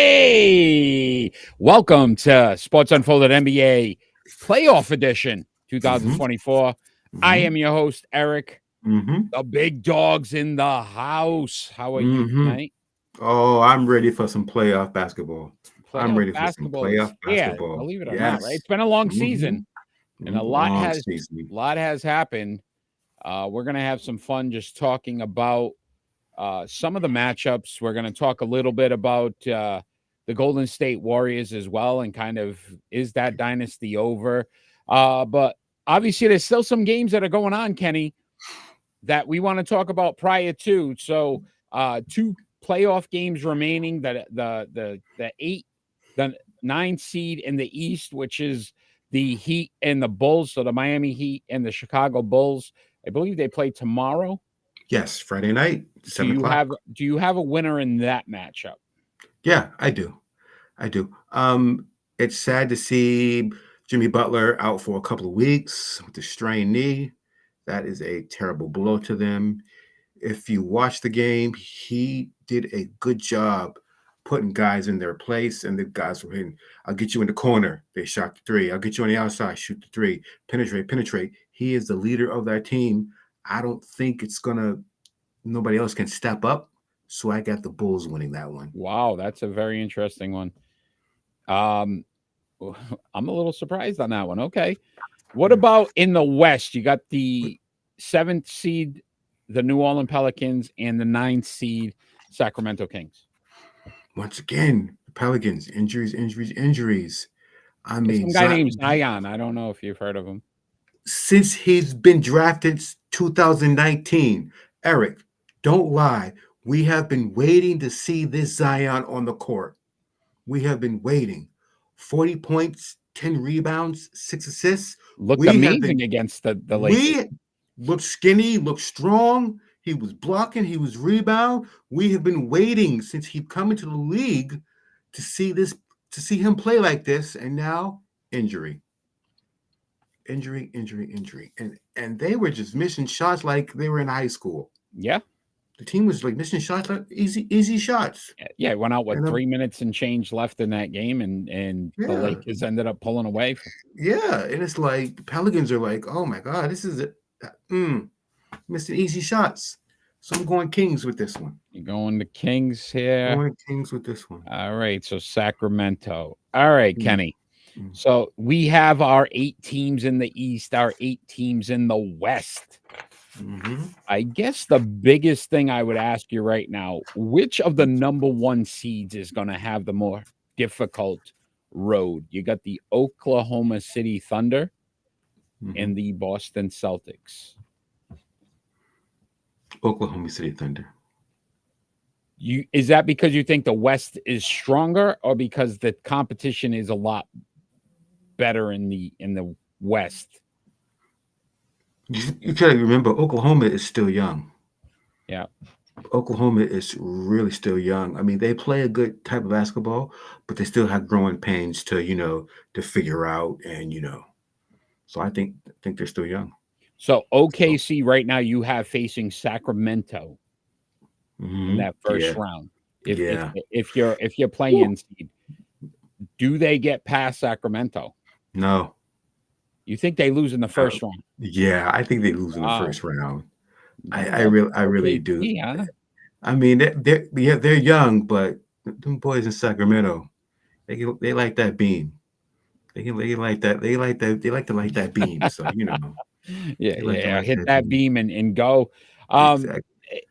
Hey! Welcome to Sports Unfolded NBA Playoff Edition Mhm, 2024. I mhm, am your host, Eric. mhm, The big dog's in the house. How are you mhm. tonight? Oh, I'm ready for some playoff basketball. I'm Playoff ready for some basketball is playoff here, basketball. believe it or not, right? Yes. It's been a long Mhm. season and a lot Long has season. lot has happened. We're gonna have some fun just talking about some of the matchups. We're going to talk a little bit about the Golden State Warriors as well, and kind of is that dynasty over? But obviously, there's still some games that are going on, Kenny, that we want to talk about prior to. So, two playoff games remaining. The 9 seed in the East, which is the Heat and the Bulls. So the Miami Heat and the Chicago Bulls. I believe they play tomorrow. Yes, Friday night, Do 7 you o'clock. have do you have a winner in that matchup? Yeah, I do. I do. It's sad to see Jimmy Butler out for a couple of weeks with a strained knee. That is a terrible blow to them. If you watch the game, he did a good job putting guys in their place, and the guys were hitting. I'll get you in the corner. They shot the three. I'll get you on the outside. Shoot the three. Penetrate, penetrate. He is the leader of that team. I don't think it's gonna. Nobody else can step up. So I got the Bulls winning that one. Wow, that's a very interesting one. Um, I'm a little surprised on that one. Okay. What Yeah. about in the West? You got the 7th seed, the New Orleans Pelicans, and the 9th seed, Sacramento Kings. Once again, the Pelicans injuries, injuries, injuries. I There's mean, some guy named Zion. I don't know if you've heard of him. since he's been drafted 2019, Eric, don't lie. We have been waiting to see this Zion on the court. We have been waiting. 40 points, 10 rebounds, 6 assists. Looked We have been amazing against the Lakers. we looked skinny, looked strong. He was blocking, he was rebound. We have been waiting since he come into the league to see this, to see him play like this, and now injury. Injury, injury, injury. And they were just missing shots like they were in high school. Yeah. The team was like missing shots like easy shots. Yeah, it went out with And 3 minutes and change left in that game, and the yeah, Lakers ended up pulling away. yeah. And it's like the Pelicans are like, oh my God, this is it. Missing easy shots. So I'm going Kings with this one. You're going to Kings here. Going Kings with this one. All right, so Sacramento. All right, Mm, Kenny. mm. So we have our 8 teams in the East, our 8 teams in the West. Mm-hmm. I guess the biggest thing I would ask you right now, which of the number 1 seeds is going to have the more difficult road? You got the Oklahoma City Thunder Mm-hmm. and the Boston Celtics. Oklahoma City Thunder. Is that because you think the West is stronger, or because the competition is a lot better in the West? You gotta remember, Oklahoma is still young. Yeah. Oklahoma is really still young. I mean, they play a good type of basketball, but they still have growing pains to, to figure out, and. So I think they're still young. So So, OKC right now you have facing Sacramento in that first yeah, round. If if yeah. if you're Woo. playing seed, do they get past Sacramento? No, You think they lose in the uh, first round? yeah, I think they lose in the Wow. first round. I, No, I really, I really do. OKC, huh? I mean, they're young, but them boys in Sacramento, they like that beam. They like that. They like to like that beam. So Yeah, they like to yeah, like hit that that beam. beam and go. Um, Exactly.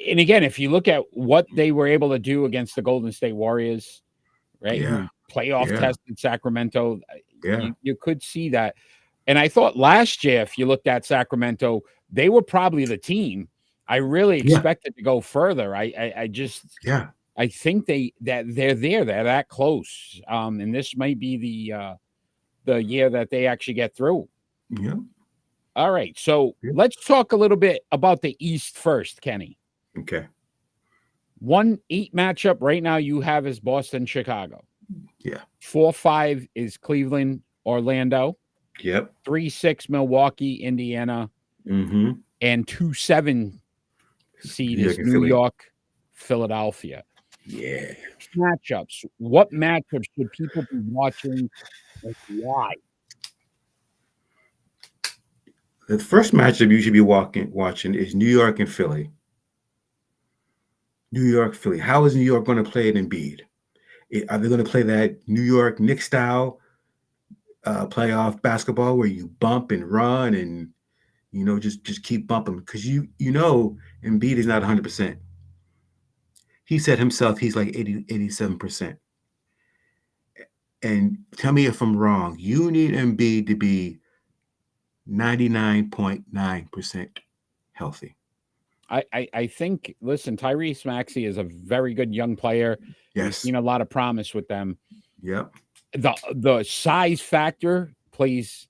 and again, if you look at what they were able to do against the Golden State Warriors, right, Yeah. who playoff Yeah. tested Sacramento, Yeah. you could see that. And I thought last year, if you looked at Sacramento, they were probably the team I really Yeah. expected to go further. I just Yeah. I think they're there, they're that close. And this might be the year that they actually get through. Yeah. All right, so Yeah. let's talk a little bit about the East first, Kenny. Okay. 1-8 matchup right now you have is Boston, Chicago. Yeah. 4-5 is Cleveland, Orlando. Yep. 3-6 Milwaukee, Indiana, Mm-hmm. and 2-7 seed New is York and New Philly. York, Philadelphia. Yeah. Matchups. What matchups should people be watching and why? The first matchup you should be watching is New York and Philly. New York, Philly. How is New York going to play it Embiid? Are they going to play that New York Knicks style playoff basketball where you bump and run and just keep bumping because you know Embiid is not 100%. He said himself he's like 87%. And tell me if I'm wrong. You need Embiid to be 99.9% healthy. I think, listen, Tyrese Maxey is a very good young player. We've Yes. seen a lot of promise with them. Yep. The size factor plays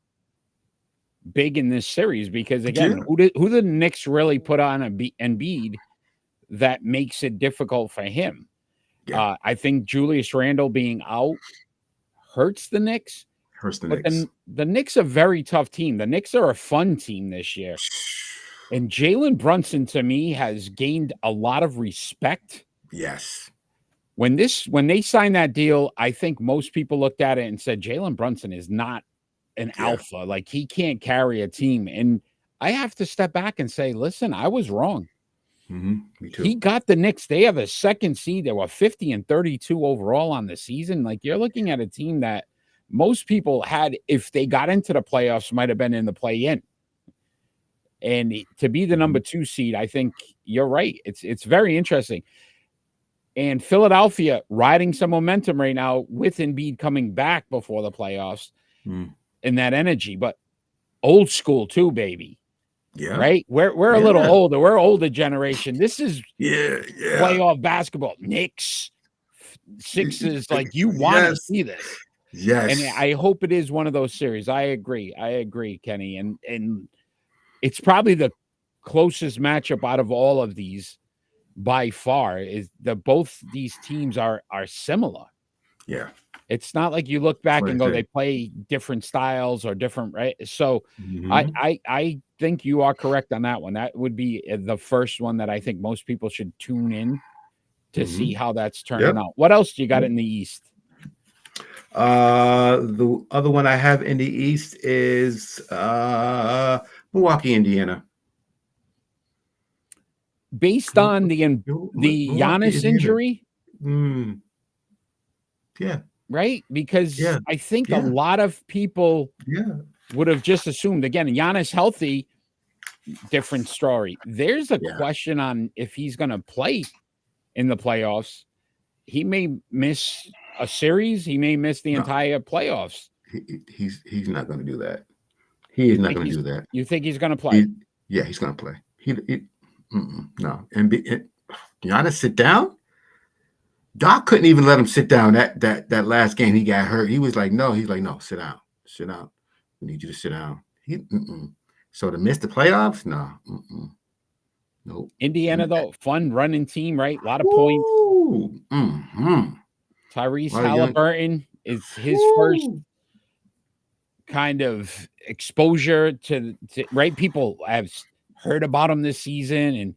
big in this series because, again, Yeah. who the Knicks really put on Embiid that makes it difficult for him? Yeah. I think Julius Randle being out hurts the Knicks, Hurts the but Knicks. then the Knicks are a very tough team. The Knicks are a fun team this year. And Jalen Brunson, to me, has gained a lot of respect. Yes. When they signed that deal, I think most people looked at it and said, Jalen Brunson is not an Yeah. alpha. Like, he can't carry a team. And I have to step back and say, listen, I was wrong. Me too. He got the Knicks. They have a second seed. They were 50-32 overall on the season. Like, you're looking at a team that most people had, if they got into the playoffs, might have been in the play-in. And to be the number 2 seed, I think you're right. It's very interesting. And Philadelphia riding some momentum right now with Embiid coming back before the playoffs and that energy, but old school too, baby. Yeah. Right? We're a little older. We're older generation. This is playoff basketball. Knicks, Sixers, like you want to see this. Yes. And I hope it is one of those series. I agree, Kenny. And it's probably the closest matchup out of all of these by far. Is that both these teams are similar. Yeah. It's not like you look back and go, they they play different styles or different, right? So I think you are correct on that one. That would be the first one that I think most people should tune in to see how that's turning out. What else do you got in the East? The other one I have in the East is Milwaukee, Indiana. Based on the Giannis injury? Yeah. Right? Because I think a lot of people would have just assumed, again, Giannis healthy, different story. There's a question on if he's going to play in the playoffs. He may miss a series. He may miss the entire playoffs. He's not going to do that. He is not going to do that. You think he's going to play? He's going to play. No. And Giannis sit down? Doc couldn't even let him sit down that last game he got hurt. He was like, no. He's like, no, sit down. Sit down. We need you to sit down. So to miss the playoffs? No. Nope. Indiana, though, fun running team, right? A lot of points. Tyrese Halliburton is his first kind of exposure to right. People have heard about him this season, and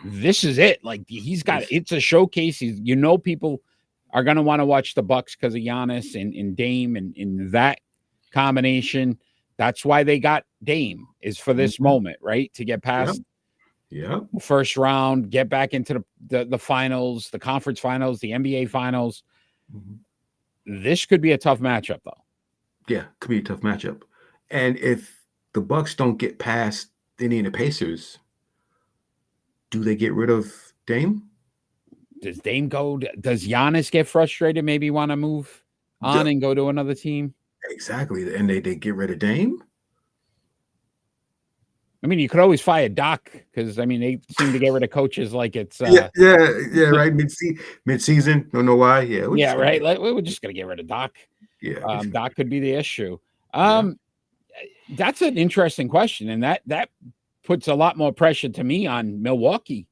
this is it. Like, he's got it's a showcase. People are going to want to watch the Bucks because of Giannis and Dame and in that combination. That's why they got Dame, is for this moment, right? To get past first round, get back into the finals, the conference finals, the NBA finals. This could be a tough matchup, though. Yeah, could be a tough matchup. And if the Bucks don't get past the Indiana Pacers, do they get rid of Dame? Does Dame go? Does Giannis get frustrated? Maybe want to move on and go to another team? Exactly. And they get rid of Dame? I mean, you could always fire Doc because, I mean, they seem to get rid of coaches like it's right. Mid-season. Don't know why. Yeah, right. Like, we're just gonna get rid of Doc. Yeah, Doc could be the issue. That's an interesting question, and that puts a lot more pressure to me on Milwaukee.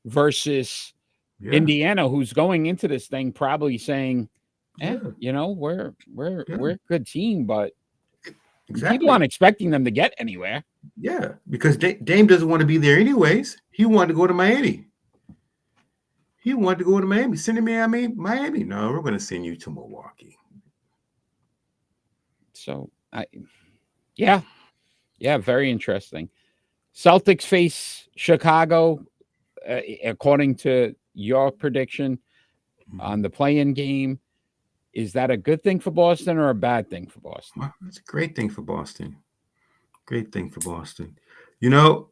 Versus Indiana, who's going into this thing probably saying, we're a good team, but people aren't expecting them to get anywhere. Yeah, because Dame doesn't want to be there anyways. He wanted to go to Miami. He wanted to go to Miami. Send him to Miami. No, we're going to send you to Milwaukee. So yeah, very interesting. Celtics face Chicago, according to your prediction on the play-in game. Is that a good thing for Boston or a bad thing for Boston? Well, that's a great thing for Boston. Great thing for Boston. You know,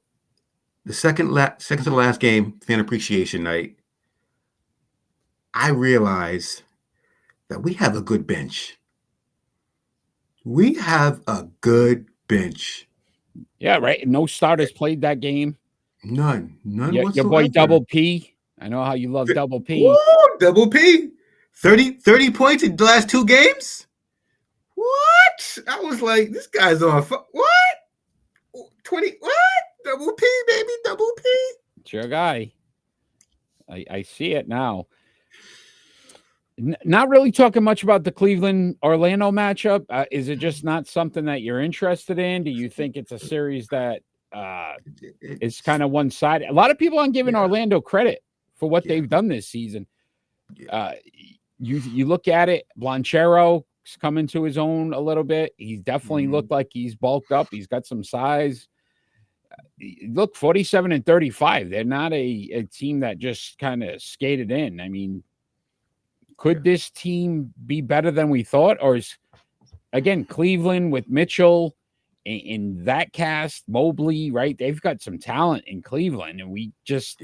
the second to the last game, fan appreciation night, I realized that we have a good bench. We have a good bench. Yeah, right. No starters played that game. None Your whatsoever. boy Double P. I know how you love Double P. Woo, Double P. 30 points in the last 2 games? What? I was like, this guy's on what? 20 what? Double P, baby, Double P. It's your guy. I see it now. Not really talking much about the Cleveland Orlando matchup. Is it just not something that you're interested in? Do you think it's a series that is kind of one sided? A lot of people aren't giving Orlando credit for what they've done this season. You look at it, Blanchero's coming to his own a little bit. He's definitely looked like he's bulked up. He's got some size. Look, 47-35. They're not a team that just kind of skated in. I mean, could this team be better than we thought? Or is, again, Cleveland with Mitchell in that cast, Mobley, right? They've got some talent in Cleveland. And we just,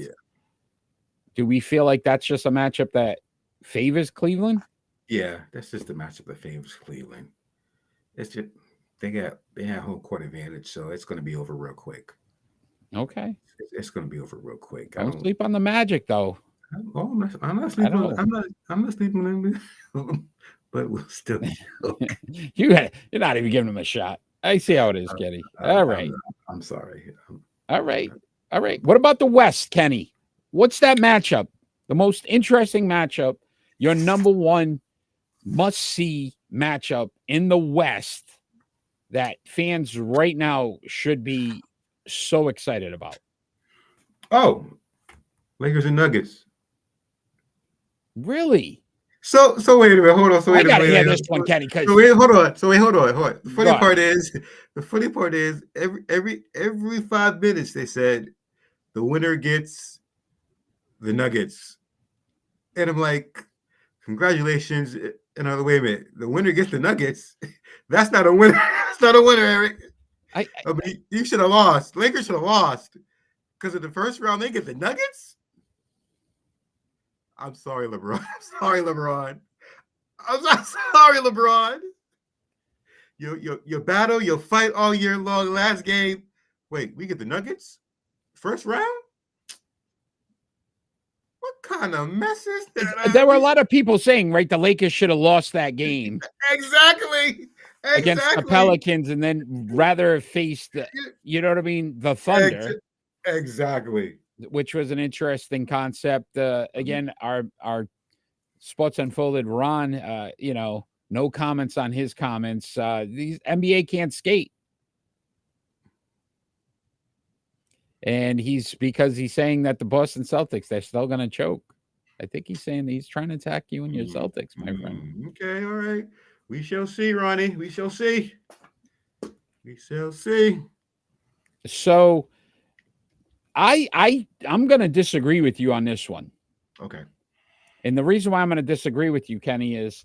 do we feel like that's just a matchup that favors Cleveland? Yeah, that's just the matchup that favors Cleveland. It's just, they have home court advantage, so it's going to be over real quick. Okay. It's going to be over real quick. Don't sleep on the Magic, though. I'm not sleeping. I'm not sleeping on them, but we'll still. You're not even giving him a shot. I see how it is, Kenny. All right. I'm sorry. All right. What about the West, Kenny? What's that matchup? The most interesting matchup. Your number one must-see matchup in the West that fans right now should be so excited about. Oh, Lakers and Nuggets. Really? So wait a minute. Hold on. I gotta hear this one, Kenny. Hold on. The funny part is, every 5 minutes they said the winner gets the Nuggets, and I'm like, congratulations. And wait a minute, the winner gets the Nuggets. That's not a winner. That's not a winner, Eric. I mean, you should have lost. Lakers should have lost because in the first round they get the Nuggets. I'm sorry, LeBron. I'm sorry, LeBron. You battle, you fight all year long. Last game, wait, we get the Nuggets? First round? What kind of mess is that? There were a lot of people saying, right, the Lakers should have lost that game. Exactly. Against the Pelicans, and then rather have faced, you know what I mean, the Thunder. Exactly. Which was an interesting concept. Again, our Sports Unfolded Ron, no comments on his comments. These NBA can't skate. And because he's saying that the Boston Celtics, they're still going to choke. I think he's saying he's trying to attack you and your Celtics, my friend. Okay, all right. We shall see, Ronnie. We shall see. We shall see. So I'm going to disagree with you on this one. Okay. And the reason why I'm going to disagree with you, Kenny, is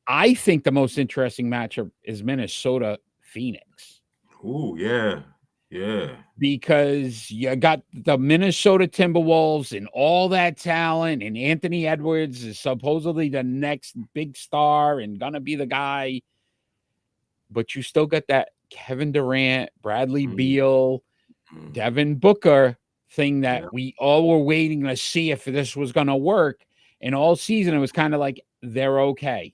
I think the most interesting matchup is Minnesota-Phoenix. Oh, yeah. Yeah. Because you got the Minnesota Timberwolves and all that talent, and Anthony Edwards is supposedly the next big star and going to be the guy. But you still got that Kevin Durant, Bradley Beal, Devin Booker thing that we all were waiting to see if this was going to work. And all season, it was kind of like, they're okay.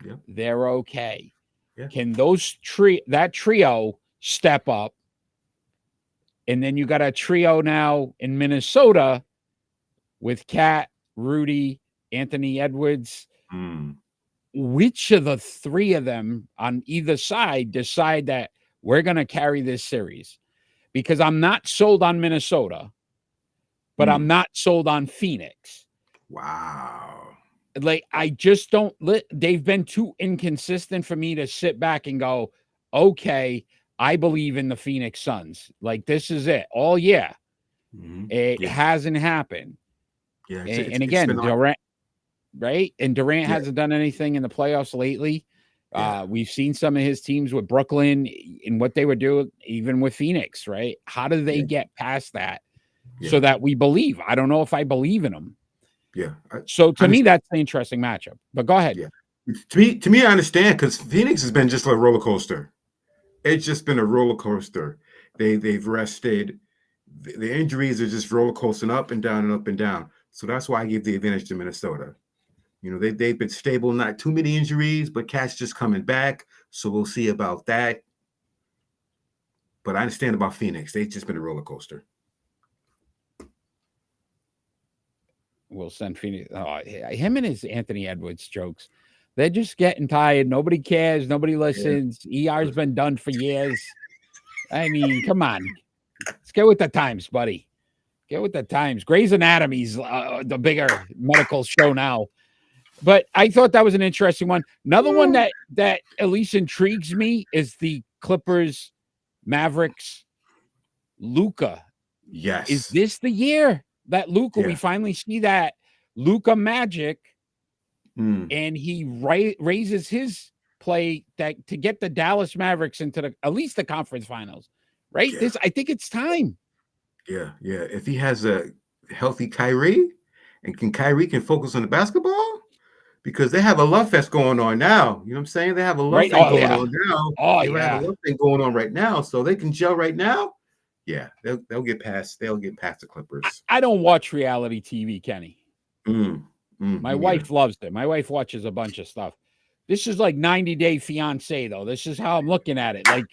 Yeah. They're okay. Yeah. Can that trio step up? And then you got a trio now in Minnesota with Kat, Rudy, Anthony Edwards. Which of the three of them on either side decide that we're going to carry this series? Because I'm not sold on Minnesota, but I'm not sold on Phoenix. Wow. Like, I just don't they've been too inconsistent for me to sit back and go, okay, I believe in the Phoenix Suns. Like, this is it all year. It Yeah. hasn't happened. Yeah. And It's again, been on. Durant, right? And Durant Yeah. hasn't done anything in the playoffs lately. Yeah. We've seen some of his teams with Brooklyn and what they were doing, even with Phoenix, right? How do they Yeah. get past that Yeah. so that we believe? I don't know if I believe in them. Yeah. So I to me, that's an interesting matchup. But go ahead. Yeah. To me, I understand because Phoenix has been just like a roller coaster. It's just been a roller coaster. They've rested. The injuries are just roller coasting up and down and up and down. So that's why I give the advantage to Minnesota. You know, they've been stable, not too many injuries, but Cat's just coming back. So we'll see about that. But I understand about Phoenix. They've just been a roller coaster. We'll send Phoenix. Oh, him and his Anthony Edwards jokes. They're just getting tired. Nobody cares. Nobody listens. ER's been done for years. I mean, come on. Let's get with the times, buddy. Get with the times. Grey's Anatomy's the bigger medical show now. But I thought that was an interesting one. Another one that at least intrigues me is the Clippers, Mavericks, Luka. Yes. Is this the year that Luka, we finally see that Luka magic, and he raises his play that to get the Dallas Mavericks into at least the conference finals, right? Yeah. I think it's time. Yeah. If he has a healthy Kyrie, and Kyrie can focus on the basketball, because they have a love fest going on now. You know what I'm saying? They have a love thing going on now. Oh, they have a love thing going on right now, so they can gel right now. Yeah, they'll get past. They'll get past the Clippers. I don't watch reality TV, Kenny. My wife loves it. My wife watches a bunch of stuff. This is like 90 Day Fiance, though. This is how I'm looking at it. Like,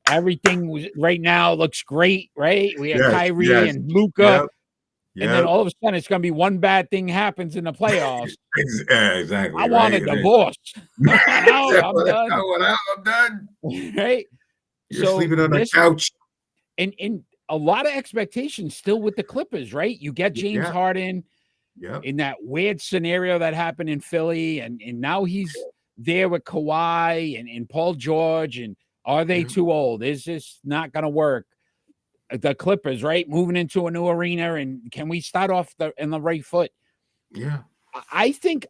everything was right now looks great, right? We have Kyrie and Luka, and then all of a sudden it's going to be one bad thing happens in the playoffs. Exactly. I want a divorce. I'm done. I'm done. Right? You're sleeping on the couch. And a lot of expectations still with the Clippers, right? You get James Harden in that weird scenario that happened in Philly, and now he's there with Kawhi and Paul George. And are they too old? Is this not going to work? The Clippers, right? Moving into a new arena, and can we start off in the right foot? Yeah. I think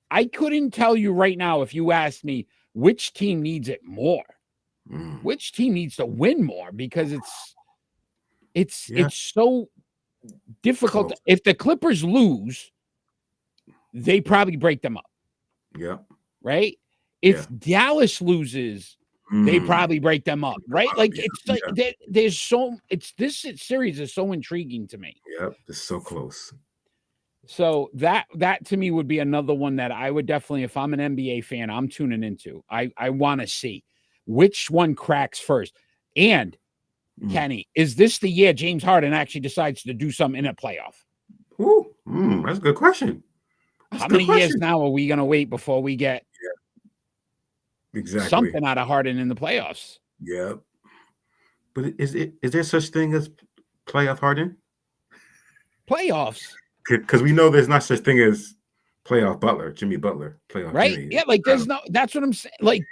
I couldn't tell you right now if you asked me which team needs it more. Which team needs to win more, because it's so difficult. Close. If the Clippers lose, they probably break them up. Yeah. Right? If Dallas loses, they probably break them up. Right? Like, it's like this series is so intriguing to me. Yep. It's so close. So that to me would be another one that I would definitely, if I'm an NBA fan, I'm tuning into. I want to see which one cracks first. And Kenny, is this the year James Harden actually decides to do something in a playoff? That's a good question. How many years now are we going to wait before we get something out of Harden in the playoffs? Yeah. But is there such thing as playoff Harden? Playoffs? Because we know there's not such thing as playoff Butler, Jimmy Butler, playoff right? Jimmy. Yeah, like there's no. That's what I'm saying. Like,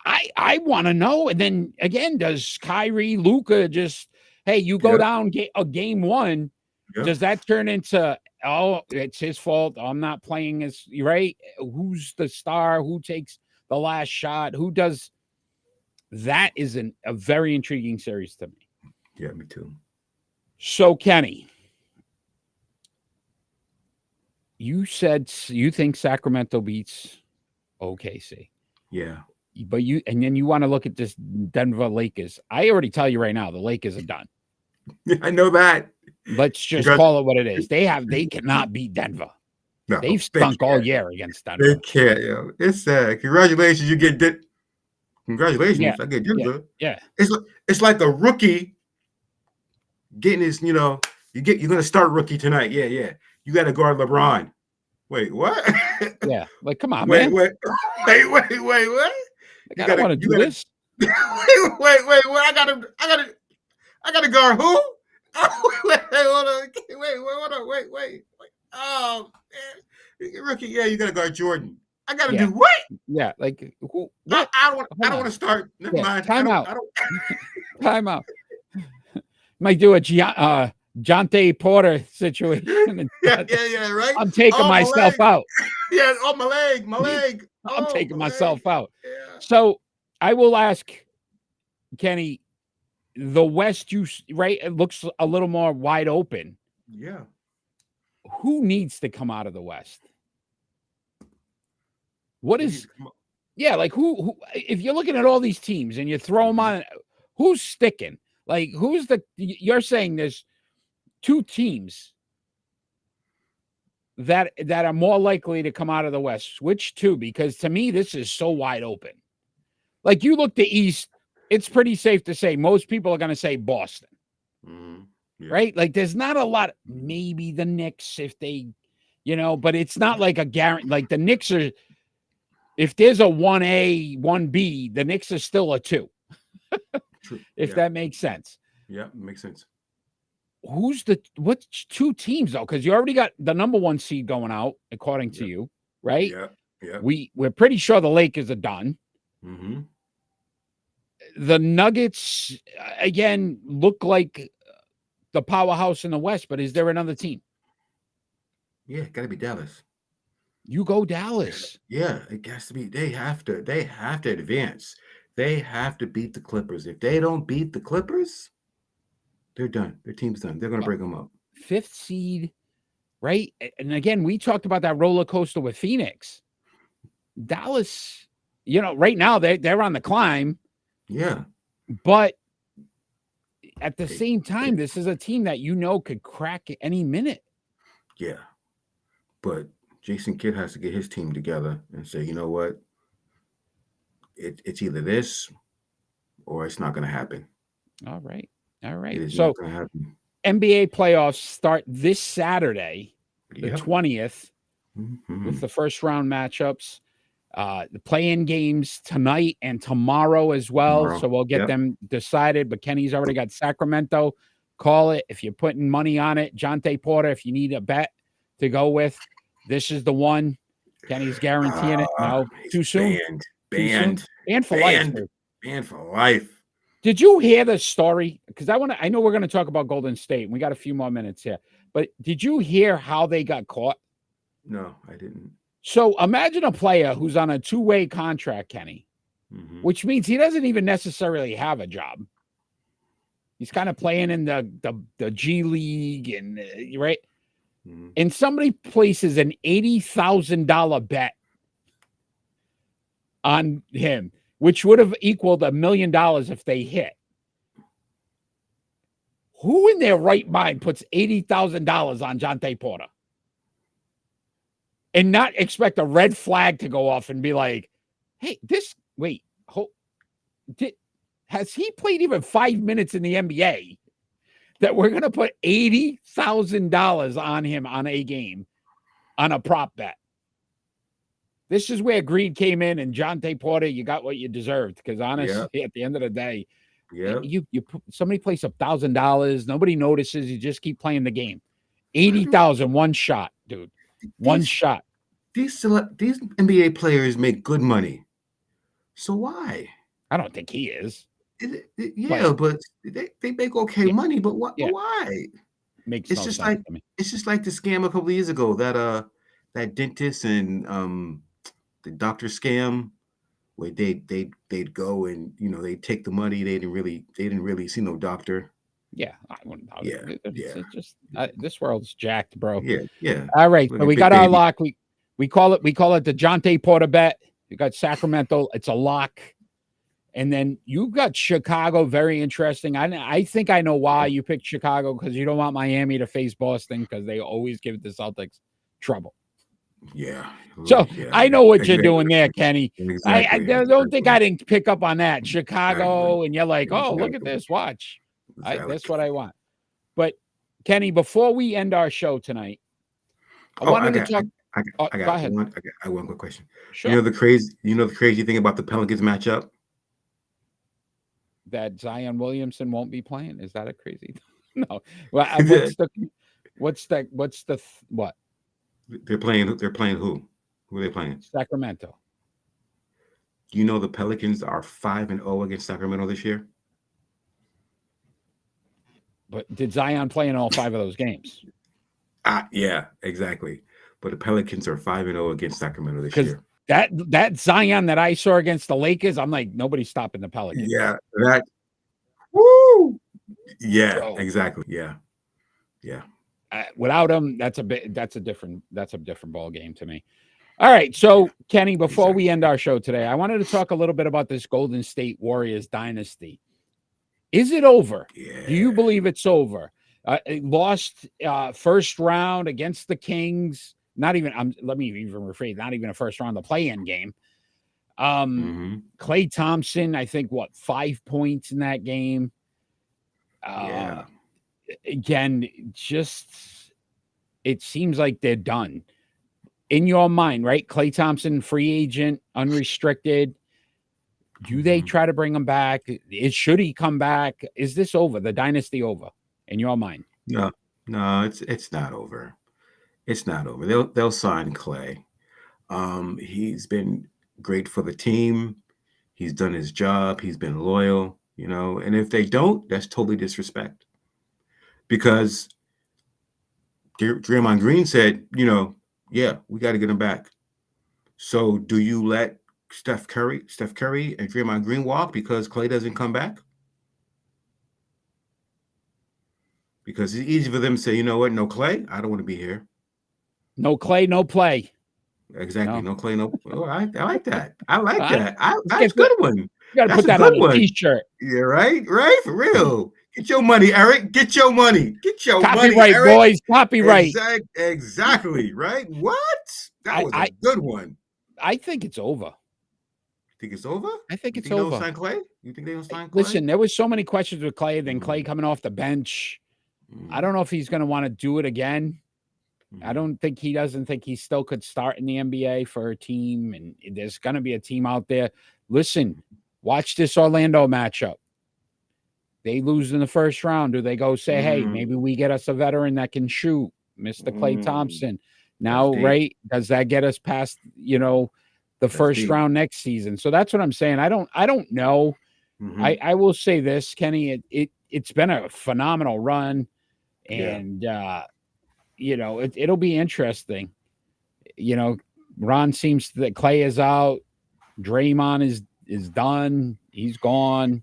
I want to know. And then again, does Kyrie, Luka just, hey, you go down game one? Does that turn into, oh, it's his fault, I'm not playing as right? Who's the star? Who takes the last shot? Who does? That is a very intriguing series to me. Yeah, me too. So, Kenny, you said you think Sacramento beats OKC. Yeah. But then you want to look at this Denver Lakers. I already tell you right now, the Lakers are done. I know that. Let's just call it what it is. They cannot beat Denver. No, they've stunk all year against Denver. They can't. Yo. It's sad. Congratulations, you get Congratulations, I get Denver. Yeah. It's like a rookie getting his. You're gonna start rookie tonight. Yeah. You got to guard LeBron. Wait, what? Yeah, like come on, wait, man. Wait. What? I don't want to do this. Wait. I gotta guard who? Wait, hold on. Wait. Oh, rookie, yeah, you got to guard Jordan. I got to Yeah, do what? yeah. Like who? What? I Hold don't on. want to start. Never Yeah, mind. time out. I don't. Time out. Might do a Jonte Porter situation. Yeah, right. I'm taking Oh, my myself leg. out. Yeah. Oh, my leg. I'm Oh, taking my leg. myself out. Yeah. So I will ask Kenny. The West, right? It looks a little more wide open. Yeah. Who needs to come out of the West? What Who needs is? to come up? Yeah, like who? If you're looking at all these teams and you throw them Mhm. on, who's sticking? Like who's the? You're saying there's two teams that are more likely to come out of the West. Which two? Because to me, this is so wide open. Like you look the East, it's pretty safe to say most people are going to say Boston, Yeah. right? Like there's not a lot. Maybe the Knicks if they, but it's not like a guarantee. Like the Knicks are. If there's a 1A, 1B, the Knicks are still a 2. True. If Yeah. that makes sense. Yeah. Makes sense. What's two teams though? Because you already got the number 1 seed going out, according to you, right? Yeah. Yeah. We're pretty sure the Lakers are done. Mm-hmm. The Nuggets again look like the powerhouse in the West, but is there another team? Yeah. Got to be Dallas. You go Dallas. Yeah. It has to be. They have to advance. They have to beat the Clippers. If they don't beat the Clippers, they're done. Their team's done. They're going to break them up. 5th seed, right? And again, we talked about that roller coaster with Phoenix. Dallas, right now they're on the climb. Yeah. But at the same time, this is a team that could crack any minute. Yeah. But Jason Kidd has to get his team together and say, you know what? It's either this or it's not going to happen. All right. It is So not going to happen. NBA playoffs start this Saturday, the Yep. 20th, Mhm. with the first round matchups. The play-in games tonight and tomorrow as well. Tomorrow. So we'll get Yep. them decided. But Kenny's already got Sacramento. Call it if you're putting money on it. Jonte Porter, if you need a bet to go with, this is the one. Kenny's guaranteeing it. No, He's too soon. Banned. And for life. Banned. Banned for life. Did you hear the story? Because I know we're going to talk about Golden State, and we got a few more minutes here. But did you hear how they got caught? No, I didn't. So imagine a player who's on a 2-way contract, Kenny, which means he doesn't even necessarily have a job. He's kind of playing in the G League, and right. And somebody places an $80,000 bet on him, which would have equaled $1 million if they hit. Who in their right mind puts $80,000 on Jonte Porter and not expect a red flag to go off and be like, hey, has he played even 5 minutes in the NBA that we're going to put $80,000 on him on a game on a prop bet? This is where greed came in, and Jonte Porter, you got what you deserved. Because honestly, at the end of the day, you somebody plays $1,000, nobody notices. You just keep playing the game. 80,000, one shot, dude. One shot. These NBA players make good money. So why? I don't think he is. But they make okay money. But what? Yeah. But why? Makes it's no just sense like to me. It's just like the scam a couple of years ago that dentist and the doctor scam, where they'd go and they take the money. They didn't really see no doctor. Yeah, I wouldn't. It's just this world's jacked, bro. Yeah. All right, so we got our lock. We call it the Jonte Porter bet. You got Sacramento. It's a lock. And then you got Chicago. Very interesting. I think I know why you picked Chicago, because you don't want Miami to face Boston, because they always give the Celtics trouble. Yeah. So I know what you're doing there, Kenny. I don't think I didn't pick up on that. Chicago, and you're like, oh, look at this. Watch. That's what I want. But Kenny, before we end our show tonight, I wanted to talk. Go ahead. I got one quick question. Sure. You know the crazy thing about the Pelicans matchup? That Zion Williamson won't be playing. Is that a crazy? No. Well, what? They're playing. They're playing who? Who are they playing? Sacramento. You know the Pelicans are 5-0 against Sacramento this year. But did Zion play in all 5 of those games? Yeah, exactly. But the Pelicans are 5-0 against Sacramento this Because year. that Zion that I saw against the Lakers, I'm like, nobody's stopping the Pelicans. Yeah, that. Woo! Yeah, So, exactly. Yeah, yeah. without him, that's a different ball game to me. All right, so Kenny, before we end our show today, I wanted to talk a little bit about this Golden State Warriors dynasty. Is it over? Yeah. Do you believe it's over? It lost first round against the Kings. Not even. Let me even rephrase. Not even a first round. The play-in game. Klay Thompson, I think, 5 points in that game. Yeah. Again, just it seems like they're done. In your mind, right? Klay Thompson, free agent, unrestricted. Do they try to bring him back? Should he come back? Is this over? The dynasty over in your mind? No, it's not over. It's not over. They'll sign Klay. He's been great for the team. He's done his job. He's been loyal, and if they don't, that's totally disrespect. Because Draymond Green said, yeah, we got to get him back. So do you let Steph Curry and Draymond Green walk because Klay doesn't come back? Because it's easy for them to say, you know what, no Klay, I don't want to be here. No Klay, no play. Exactly. No Klay, no. Oh, I like that. I like that. That's a good one. You got to put that on a T-shirt. Yeah, right, for real. Get your money, Eric. Get your money. Get your Copyright, money, Eric. boys. Copyright. Exactly. Right. What? That was a good one. I think it's over. You think it's over? I think it's over. Sign Klay? You think they don't sign Klay? Listen, there was so many questions with Klay. Then Klay coming off the bench. I don't know if he's going to want to do it again. I don't think he doesn't think he still could start in the NBA for a team, and there's going to be a team out there. Listen, watch this Orlando matchup. They lose in the first round. Do they go say, hey, maybe we get us a veteran that can shoot, Mr. Klay Thompson? Now, right? Does that get us past, the first round next season? So that's what I'm saying. I don't know. I will say this, Kenny, it's been a phenomenal run, and it'll be interesting. Ron seems that Klay is out. Draymond is done. He's gone.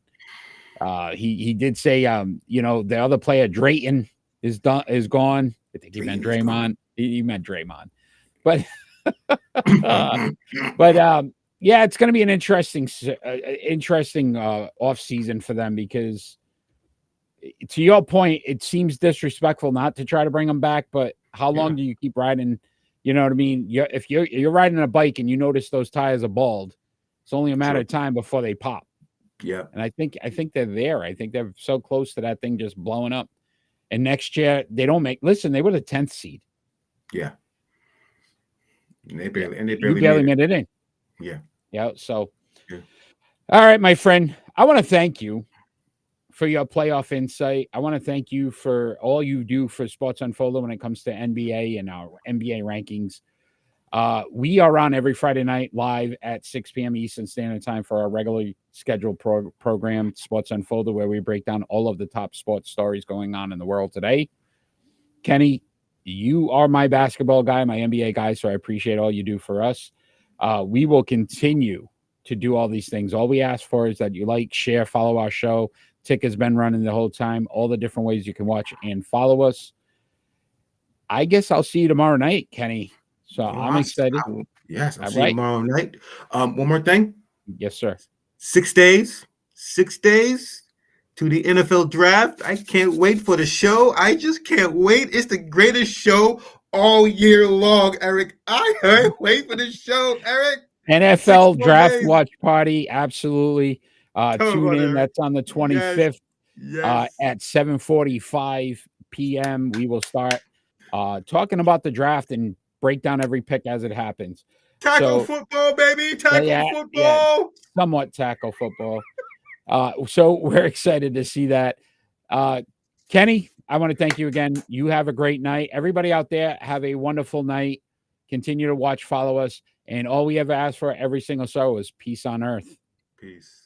He did say, the other player, Drayton, is gone. I think he meant Draymond. He meant Draymond. But, yeah, it's going to be an interesting off season for them because, to your point, it seems disrespectful not to try to bring them back. But how long do you keep riding? You know what I mean? If you're riding a bike and you notice those tires are bald, it's only a matter of time before they pop. Yeah. And I think they're there. I think they're so close to that thing just blowing up. And next year they don't make. Listen, they were the 10th seed. Yeah. And they barely made it in. Yeah. Yeah. So, all right, my friend. I want to thank you for your playoff insight. I want to thank you for all you do for Sports Unfolded when it comes to NBA and our NBA rankings. We are on every Friday night live at 6 p.m. Eastern Standard Time for our regularly scheduled program, Sports Unfolded, where we break down all of the top sports stories going on in the world today. Kenny, you are my basketball guy, my NBA guy, so I appreciate all you do for us. We will continue to do all these things. All we ask for is that you like, share, follow our show. Tick has been running the whole time, all the different ways you can watch and follow us. I guess I'll see you tomorrow night, Kenny. So I'm excited. Yes, I'll see you tomorrow night. One more thing. Yes, sir. 6 days to the NFL draft. I can't wait for the show. I just can't wait. It's the greatest show all year long, Eric. I can't wait for the show, Eric. NFL draft watch party. Absolutely. Tune in. That's on the 25th at 7:45 p.m. We will start talking about the draft and break down every pick as it happens. Tackle football, baby. Tackle football. Yeah, somewhat tackle football. So we're excited to see that. Kenny, I want to thank you again. You have a great night. Everybody out there, have a wonderful night. Continue to watch, follow us. And all we ever ask for every single show is peace on earth. Peace.